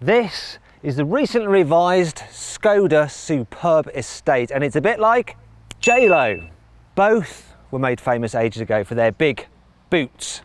This is the recently revised Skoda Superb Estate, and it's a bit like J-Lo. Both were made famous ages ago for their big booties.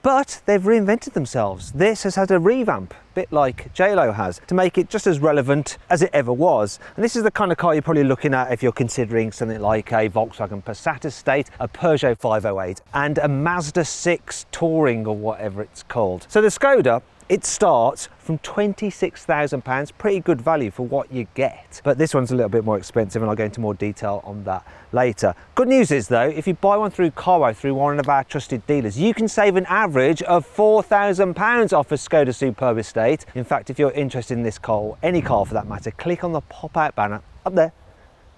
But they've reinvented themselves. This has had a revamp, a bit like J-Lo has, to make it just as relevant as it ever was. And this is the kind of car you're probably looking at if you're considering something like a Volkswagen Passat Estate, a Peugeot 508, and a Mazda 6 Touring or whatever it's called. So the Skoda, it starts from £26,000, pretty good value for what you get. But this one's a little bit more expensive, and I'll go into more detail on that later. Good news is though, if you buy one through carwow, through one of our trusted dealers, you can save an average of £4,000 off a Skoda Superb Estate. In fact, if you're interested in this car, or any car for that matter, click on the pop-out banner up there.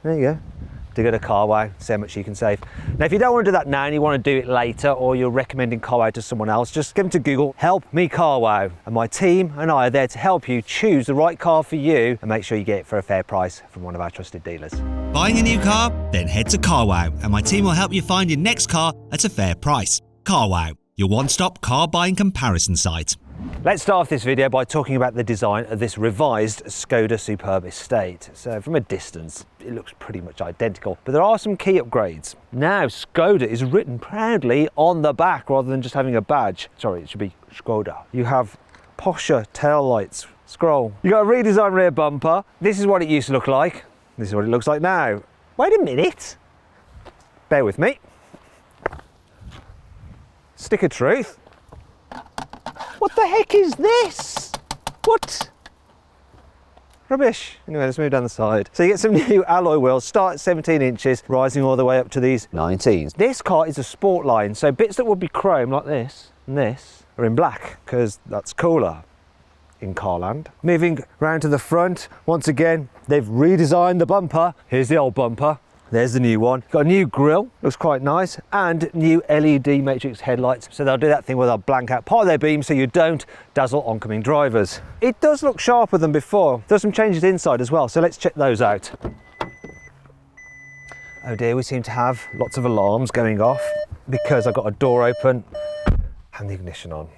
There you go. To go to carwow, see how much you can save. Now, if you don't want to do that now and you want to do it later, or you're recommending carwow to someone else, just go into Google, help me carwow, and my team and I are there to help you choose the right car for you and make sure you get it for a fair price from one of our trusted dealers. Buying a new car? Then head to carwow and my team will help you find your next car at a fair price. Carwow, your one-stop car buying comparison site. Let's start off this video by talking about the design of this revised Skoda Superb Estate. So from a distance, it looks pretty much identical, but there are some key upgrades. Now, Skoda is written proudly on the back rather than just having a badge. Sorry, it should be Skoda. You have posher tail lights. Scroll. You got a redesigned rear bumper. This is what it used to look like. This is what it looks like now. Wait a minute. Bear with me. Stick of truth. What the heck is this? What? Rubbish. Anyway, let's move down the side. So you get some new alloy wheels, start at 17 inches, rising all the way up to these 19s. This car is a sport line, so bits that would be chrome like this and this are in black, because that's cooler in Carland. Moving round to the front, once again, they've redesigned the bumper. Here's the old bumper. There's the new one. Got a new grille, looks quite nice, and new LED matrix headlights. So they'll do that thing where they'll blank out part of their beam so you don't dazzle oncoming drivers. It does look sharper than before. There's some changes inside as well, so let's check those out. Oh dear, we seem to have lots of alarms going off because I've got a door open and the ignition on.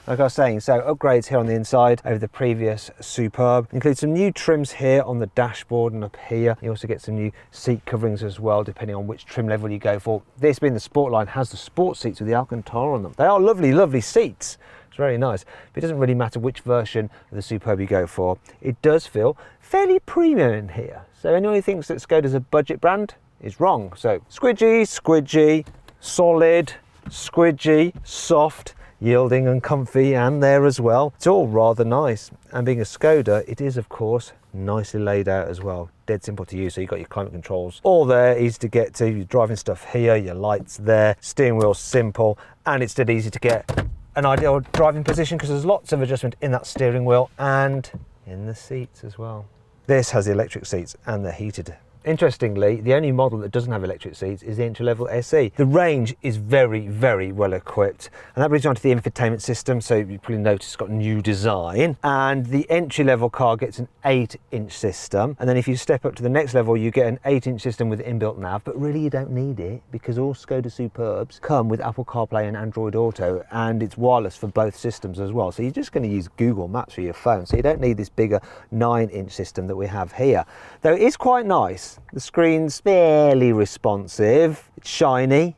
Like I was saying, so upgrades here on the inside over the previous Superb. Include some new trims here on the dashboard and up here. You also get some new seat coverings as well, depending on which trim level you go for. This being the sport line has the sport seats with the Alcantara on them. They are lovely, lovely seats. It's very nice. But it doesn't really matter which version of the Superb you go for. It does feel fairly premium in here. So anyone who thinks that Skoda's a budget brand is wrong. So squidgy, solid, squidgy, soft, yielding and comfy, and there as well. It's all rather nice, and being a Skoda, it is of course nicely laid out as well. Dead simple to use, so you've got your climate controls all there, easy to get to, your driving stuff here, your lights there, steering wheel simple, and it's dead easy to get an ideal driving position because there's lots of adjustment in that steering wheel and in the seats as well. This has the electric seats and the heated. Interestingly, the only model that doesn't have electric seats is the entry-level SE. The range is very, very well equipped. And that brings you on to the infotainment system. So you probably notice it's got new design. And the entry-level car gets an 8-inch system. And then if you step up to the next level, you get an 8-inch system with inbuilt nav. But really, you don't need it because all Skoda Superbs come with Apple CarPlay and Android Auto. And it's wireless for both systems as well. So you're just going to use Google Maps for your phone. So you don't need this bigger 9-inch system that we have here. Though it is quite nice. The screen's fairly responsive, it's shiny,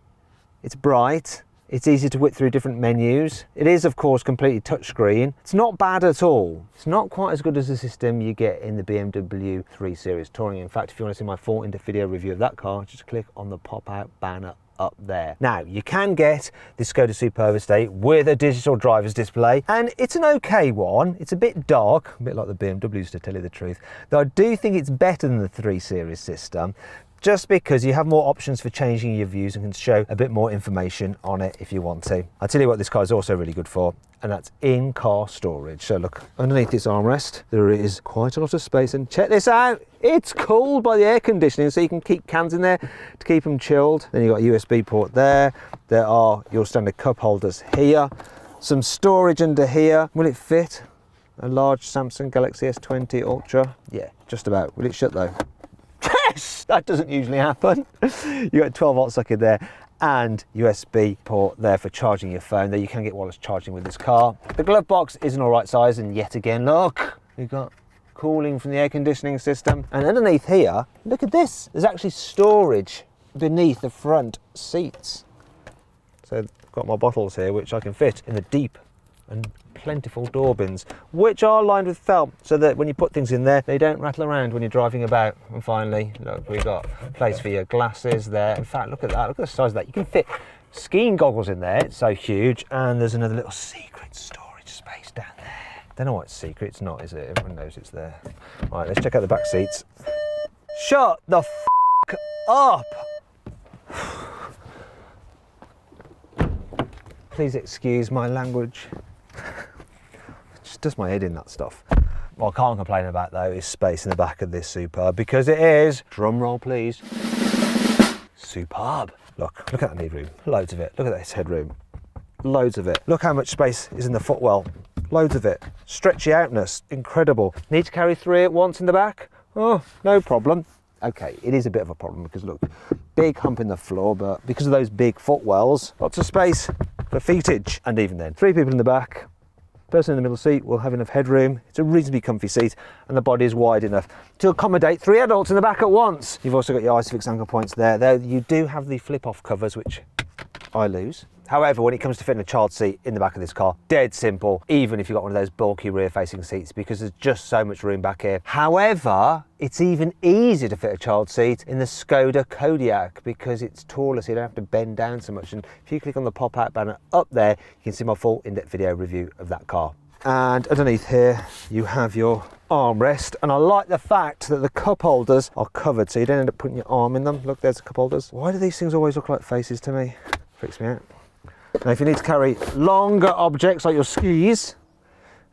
it's bright, it's easy to whip through different menus. It is of course completely touchscreen. It's not bad at all. It's not quite as good as the system you get in the BMW 3 Series Touring. In fact, if you want to see my full video review of that car, just click on the pop-out banner up there. Now, you can get the Skoda Superb Estate with a digital driver's display, and it's an okay one. It's a bit dark, a bit like the BMWs to tell you the truth, though I do think it's better than the 3 Series system, just because you have more options for changing your views and can show a bit more information on it if you want to. I'll tell you what this car is also really good for, and that's in-car storage. So look, underneath this armrest, there is quite a lot of space, and check this out, it's cooled by the air conditioning, so you can keep cans in there to keep them chilled. Then you've got a USB port there. There are your standard cup holders here. Some storage under here. Will it fit a large Samsung Galaxy S20 Ultra? Yeah, just about. Will it shut though? Yes! That doesn't usually happen. You got a 12-volt socket there, and USB port there for charging your phone. There you can get wireless charging with this car. The glove box is an all right size, and yet again, look, we've got cooling from the air conditioning system. And underneath here, look at this. There's actually storage beneath the front seats. So I've got my bottles here, which I can fit in the deep and plentiful door bins, which are lined with felt so that when you put things in there, they don't rattle around when you're driving about. And finally, look, we've got a place for your glasses there. In fact, look at that, look at the size of that. You can fit skiing goggles in there, it's so huge. And there's another little secret storage space down there. Don't know why it's secret, it's not, is it? Everyone knows it's there. Right, let's check out the back seats. Shut the f*** up! Please excuse my language. It just does my head in, that stuff. What I can't complain about though is space in the back of this Superb, because it is, drum roll please, superb. Look at that knee room, loads of it. Look at this headroom, loads of it. Look how much space is in the footwell, loads of it. Stretchy outness, incredible. Need to carry 3 at once in the back? Oh, no problem. Okay, it is a bit of a problem because look, big hump in the floor, but because of those big footwells, lots of space for feetage. And even then, 3 people in the back, person in the middle seat will have enough headroom. It's a reasonably comfy seat, and the body is wide enough to accommodate 3 adults in the back at once. You've also got your Isofix anchor points there, though you do have the flip-off covers, which I lose. However, when it comes to fitting a child seat in the back of this car, dead simple, even if you've got one of those bulky rear-facing seats, because there's just so much room back here. However, it's even easier to fit a child seat in the Skoda Kodiaq because it's taller, so you don't have to bend down so much. And if you click on the pop-out banner up there, you can see my full in-depth video review of that car. And underneath here, you have your armrest, and I like the fact that the cup holders are covered, so you don't end up putting your arm in them. Look, there's the cup holders. Why do these things always look like faces to me? Freaks me out. Now, if you need to carry longer objects like your skis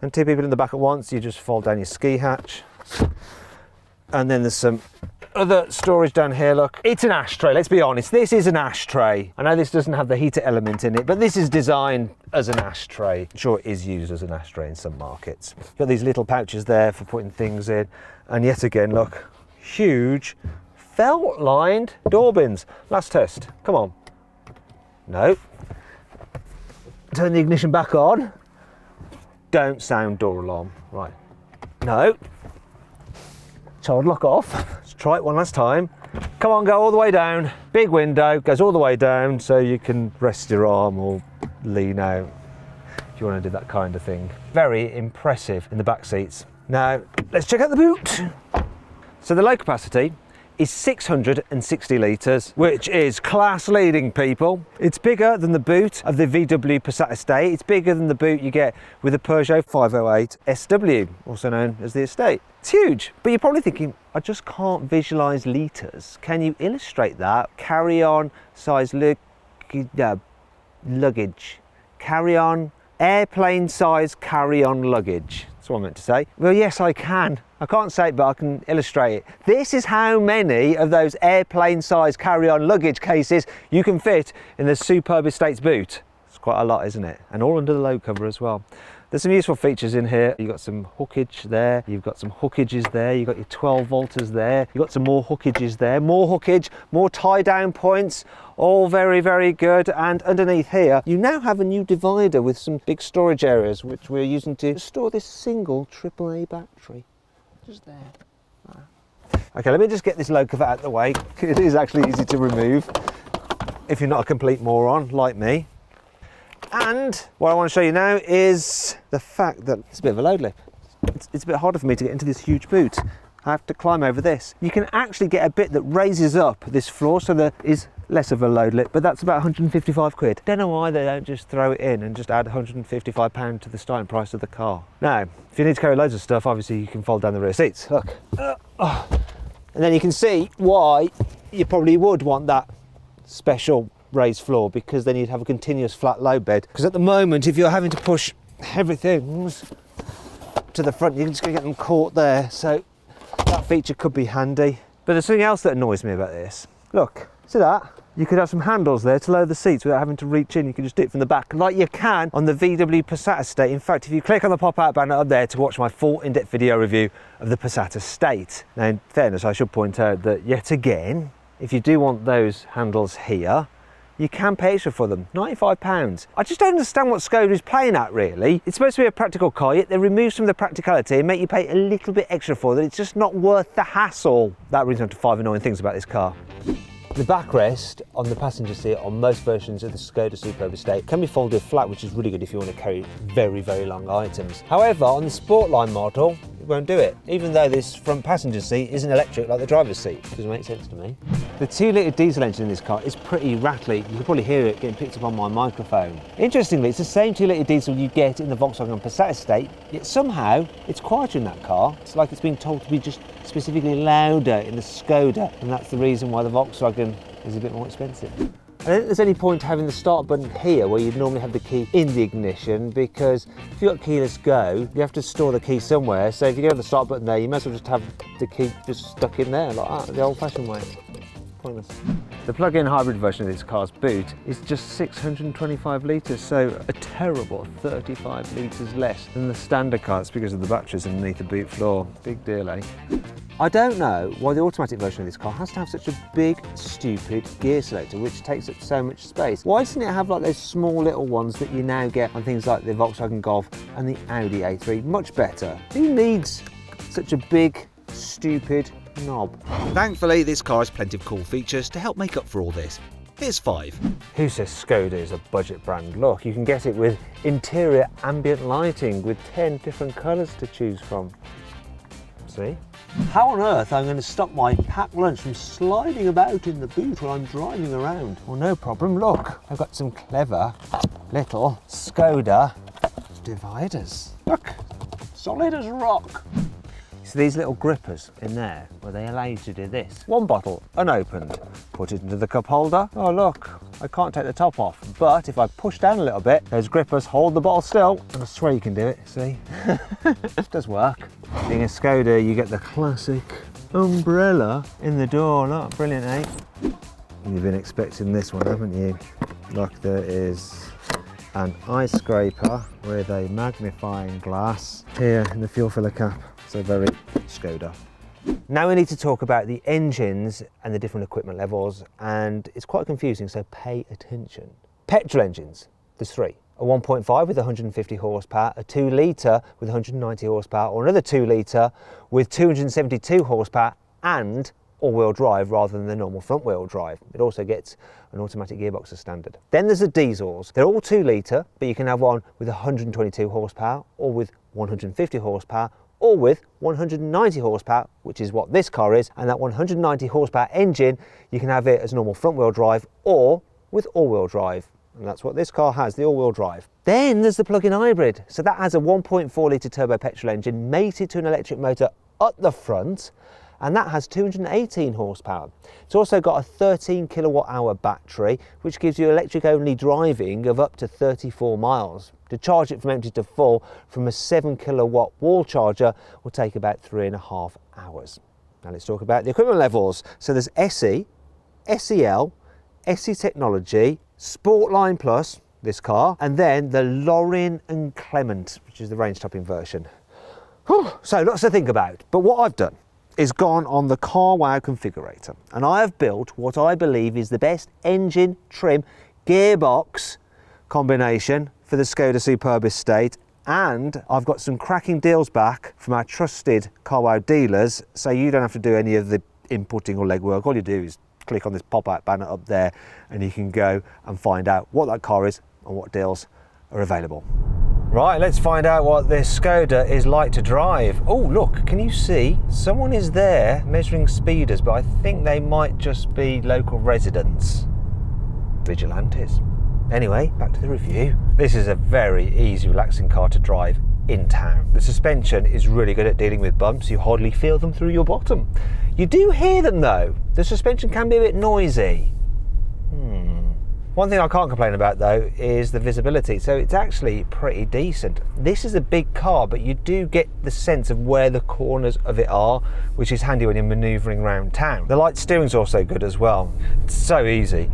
and 2 people in the back at once, you just fold down your ski hatch. And then there's some other storage down here, look. It's an ashtray, let's be honest, this is an ashtray. I know this doesn't have the heater element in it, but this is designed as an ashtray. I'm sure it is used as an ashtray in some markets. You've got these little pouches there for putting things in. And yet again, look, huge felt-lined door bins. Last test, come on. No. Turn the ignition back on. Don't sound door alarm. Right. No. Child lock off. Let's try it one last time. Come on, go all the way down. Big window, goes all the way down so you can rest your arm or lean out if you want to do that kind of thing. Very impressive in the back seats. Now, let's check out the boot. So the load capacity is 660 litres, which is class leading, people. It's bigger than the boot of the VW Passat Estate. It's bigger than the boot you get with the Peugeot 508 SW, also known as the Estate. It's huge, but you're probably thinking, I just can't visualise litres. Can you illustrate that? Carry-on size luggage. Carry-on, airplane size carry-on luggage. That's what I meant to say. Well, yes, I can. I can't say it, but I can illustrate it. This is how many of those airplane-sized carry-on luggage cases you can fit in the Superb Estate's boot. It's quite a lot, isn't it? And all under the load cover as well. There's some useful features in here. You've got some hookage there, you've got some hookages there, you've got your 12 volters there, you've got some more hookages there, more hookage, more tie-down points, all very, very good. And underneath here, you now have a new divider with some big storage areas, which we're using to store this single AAA battery. Just there. Okay, let me just get this load cover out of the way. It is actually easy to remove if you're not a complete moron like me. And what I want to show you now is the fact that it's a bit of a load lift. It's a bit harder for me to get into this huge boot. I have to climb over this. You can actually get a bit that raises up this floor, so there is less of a load lift, but that's about 155 quid. Don't know why they don't just throw it in and just add 155 pound to the starting price of the car. Now, if you need to carry loads of stuff, obviously you can fold down the rear seats. Look. And then you can see why you probably would want that special raised floor, because then you'd have a continuous flat load bed. Because at the moment, if you're having to push heavy things to the front, you're just going to get them caught there. So that feature could be handy. But there's something else that annoys me about this. Look, see that? You could have some handles there to lower the seats without having to reach in. You can just do it from the back like you can on the VW Passat Estate. In fact, if you click on the pop-out banner up there to watch my full in-depth video review of the Passat Estate. Now, in fairness, I should point out that yet again, if you do want those handles here, You can pay extra for them, £95. I just don't understand what Skoda is playing at, really. It's supposed to be a practical car, yet they remove some of the practicality and make you pay a little bit extra for it. It's just not worth the hassle. That brings me on to 5 annoying things about this car. The backrest on the passenger seat on most versions of the Skoda Superb Estate can be folded flat, which is really good if you want to carry very, very long items. However, on the Sportline model, it won't do it, even though this front passenger seat isn't electric like the driver's seat. Doesn't make sense to me. The 2-litre diesel engine in this car is pretty rattly. You can probably hear it getting picked up on my microphone. Interestingly, it's the same 2-litre diesel you get in the Volkswagen Passat Estate, yet somehow it's quieter in that car. It's like it's been told to be just specifically louder in the Skoda, and that's the reason why the Volkswagen is a bit more expensive. I don't think there's any point having the start button here where you'd normally have the key in the ignition, because if you've got keyless go, you have to store the key somewhere. So if you have the start button there, you might as well just have the key just stuck in there like that, the old-fashioned way. Pointless. The plug-in hybrid version of this car's boot is just 625 litres, so a terrible 35 litres less than the standard car. It's because of the batteries underneath the boot floor. Big deal, eh? I don't know why the automatic version of this car has to have such a big, stupid gear selector which takes up so much space. Why doesn't it have like those small little ones that you now get on things like the Volkswagen Golf and the Audi A3? Much better. Who needs such a big, stupid knob? Thankfully, this car has plenty of cool features to help make up for all this. Here's 5. Who says Skoda is a budget brand? Look, you can get it with interior ambient lighting with 10 different colours to choose from. See? How on earth am I going to stop my packed lunch from sliding about in the boot while I'm driving around? Well, no problem. Look, I've got some clever little Skoda dividers. Look, solid as rock. So these little grippers in there, well, they allow you to do this. One bottle, unopened, put it into the cup holder. Oh look, I can't take the top off, but if I push down a little bit, those grippers hold the bottle still, and I swear you can do it, see? It does work. Being a Skoda, you get the classic umbrella in the door. Look, brilliant, eh? You've been expecting this one, haven't you? Look, there is an ice scraper with a magnifying glass here in the fuel filler cap. So very Skoda. Now we need to talk about the engines and the different equipment levels, and it's quite confusing, so pay attention. Petrol engines, there's 3. A 1.5 with 150 horsepower, a 2 litre with 190 horsepower, or another 2 litre with 272 horsepower and all-wheel drive rather than the normal front-wheel drive. It also gets an automatic gearbox as standard. Then there's the diesels. They're all 2 litre, but you can have one with 122 horsepower, or with 150 horsepower, or with 190 horsepower, which is what this car is, and that 190 horsepower engine, you can have it as normal front-wheel drive or with all-wheel drive. And that's what this car has, the all-wheel drive. Then there's the plug-in hybrid. So that has a 1.4 litre turbo petrol engine mated to an electric motor at the front, and that has 218 horsepower. It's also got a 13 kilowatt hour battery, which gives you electric only driving of up to 34 miles. To charge it from empty to full from a 7 kilowatt wall charger will take about 3.5 hours. Now let's talk about the equipment levels. So there's SE, SEL, SE Technology, Sportline Plus, this car, and then the Lorin and Clement, which is the range topping version. Whew, so lots to think about, but what I've done is gone on the CarWow configurator, and I have built what I believe is the best engine, trim, gearbox combination for the Skoda Superb Estate, and I've got some cracking deals back from our trusted CarWow dealers, so you don't have to do any of the inputting or legwork. All you do is click on this pop-out banner up there and you can go and find out what that car is and what deals are available. Right, let's find out what this Skoda is like to drive. Oh, look, can you see? Someone is there measuring speeders, but I think they might just be local residents. Vigilantes. Anyway, back to the review. This is a very easy, relaxing car to drive in town. The suspension is really good at dealing with bumps. You hardly feel them through your bottom. You do hear them though. The suspension can be a bit noisy. One thing I can't complain about though is the visibility, so it's actually pretty decent. This is a big car, but you do get the sense of where the corners of it are, which is handy when you're manoeuvring around town. The light steering's also good as well. It's so easy.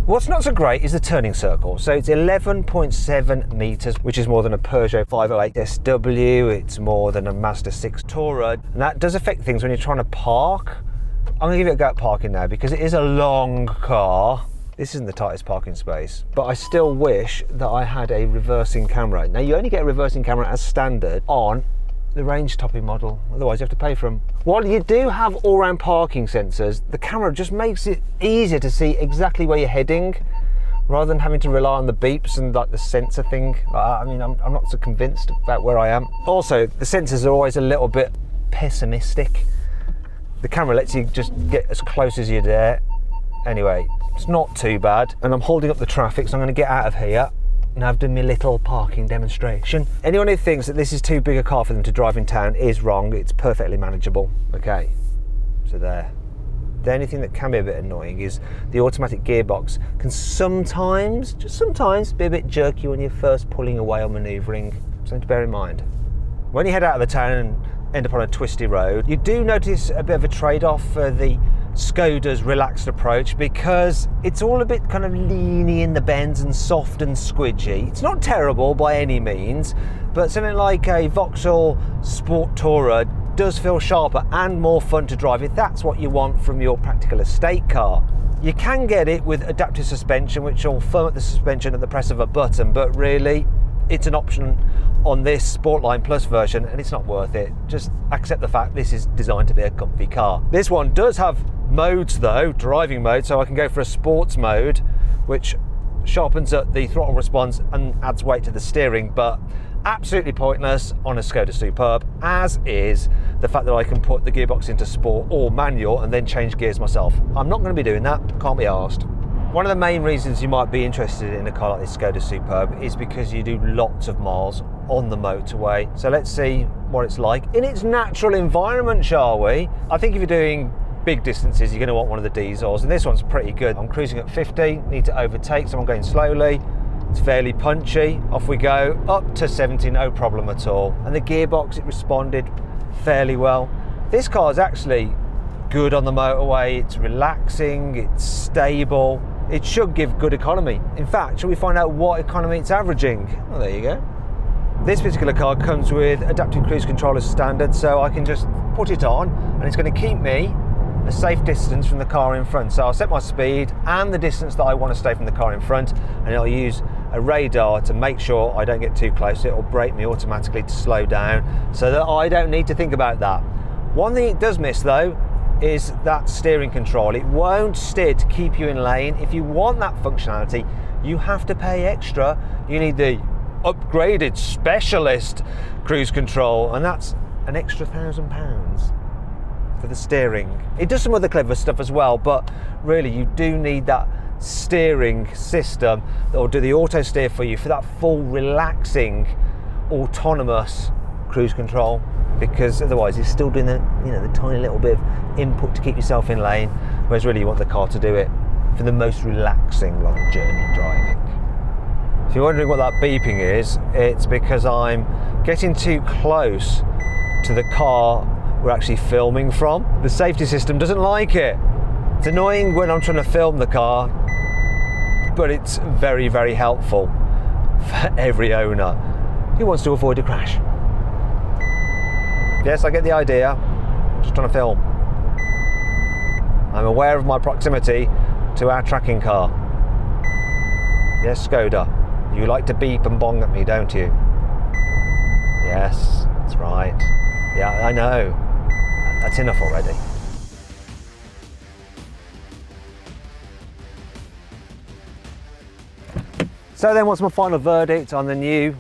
What's not so great is the turning circle. So it's 11.7 metres, which is more than a Peugeot 508 SW, it's more than a Mazda 6 Tourer, and that does affect things when you're trying to park. I'm going to give it a go at parking now because it is a long car. This isn't the tightest parking space, but I still wish that I had a reversing camera. Now, you only get a reversing camera as standard on the range topping model, otherwise you have to pay for them. While you do have all-round parking sensors, the camera just makes it easier to see exactly where you're heading, rather than having to rely on the beeps and like the sensor thing. I mean, I'm not so convinced about where I am. Also, the sensors are always a little bit pessimistic. The camera lets you just get as close as you dare. Anyway, it's not too bad. And I'm holding up the traffic, so I'm going to get out of here. And I've done my little parking demonstration. Anyone who thinks that this is too big a car for them to drive in town is wrong. It's perfectly manageable. Okay, so there. The only thing that can be a bit annoying is the automatic gearbox can sometimes, just sometimes, be a bit jerky when you're first pulling away or manoeuvring. Something to bear in mind. When you head out of the town and end up on a twisty road, you do notice a bit of a trade-off for the Skoda's relaxed approach, because it's all a bit kind of leany in the bends and soft and squidgy. It's not terrible by any means, but something like a Vauxhall Sport Tourer does feel sharper and more fun to drive if that's what you want from your practical estate car. You can get it with adaptive suspension, which will firm up the suspension at the press of a button, but really it's an option on this Sportline Plus version and it's not worth it. Just accept the fact this is designed to be a comfy car. This one does have modes though, driving mode, so I can go for a sports mode, which sharpens up the throttle response and adds weight to the steering, but absolutely pointless on a Skoda Superb, as is the fact that I can put the gearbox into sport or manual and then change gears myself. I'm not going to be doing that, can't be arsed. One of the main reasons you might be interested in a car like this Skoda Superb is because you do lots of miles on the motorway. So let's see what it's like in its natural environment, shall we? I think if you're doing big distances, you're going to want one of the diesels, and this one's pretty good. I'm cruising at 50, need to overtake, so I'm going slowly. It's fairly punchy. Off we go, up to 70, no problem at all. And the gearbox, it responded fairly well. This car is actually good on the motorway. It's relaxing, it's stable. It should give good economy. In fact, shall we find out what economy it's averaging? Well, there you go. This particular car comes with adaptive cruise control as standard, so I can just put it on and it's going to keep me a safe distance from the car in front. So I'll set my speed and the distance that I want to stay from the car in front, and it'll use a radar to make sure I don't get too close. It'll brake me automatically to slow down so that I don't need to think about that. One thing it does miss though is that steering control. It won't steer to keep you in lane. If you want that functionality, you have to pay extra. You need the upgraded specialist cruise control, and that's an extra £1,000 for the steering. It does some other clever stuff as well, but really you do need that steering system that will do the auto steer for you for that full relaxing autonomous cruise control, because otherwise you're still doing the tiny little bit of input to keep yourself in lane, whereas really you want the car to do it for the most relaxing long journey driving. If you're wondering what that beeping is, it's because I'm getting too close to the car we're actually filming from. The safety system doesn't like it. It's annoying when I'm trying to film the car, but it's very, very helpful for every owner who wants to avoid a crash. Yes, I get the idea. I'm just trying to film. I'm aware of my proximity to our tracking car. Yes, Skoda, you like to beep and bong at me, don't you? Yes, that's right. Yeah, I know. That's enough already. So then, what's my final verdict on the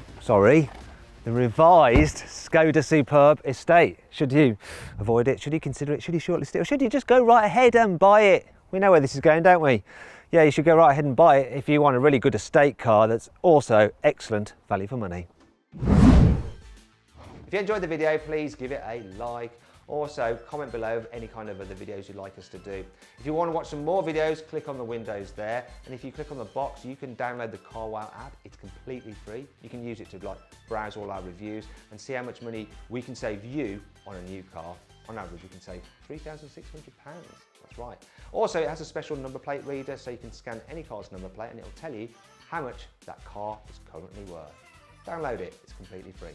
revised Skoda Superb Estate? Should you avoid it? Should you consider it? Should you shortlist it? Or should you just go right ahead and buy it? We know where this is going, don't we? Yeah, you should go right ahead and buy it if you want a really good estate car that's also excellent value for money. If you enjoyed the video, please give it a like. Also, comment below of any kind of other videos you'd like us to do. If you want to watch some more videos, click on the windows there. And if you click on the box, you can download the carwow app. It's completely free. You can use it to browse all our reviews and see how much money we can save you on a new car. On average, you can save £3,600. That's right. Also, it has a special number plate reader, so you can scan any car's number plate and it'll tell you how much that car is currently worth. Download it, it's completely free.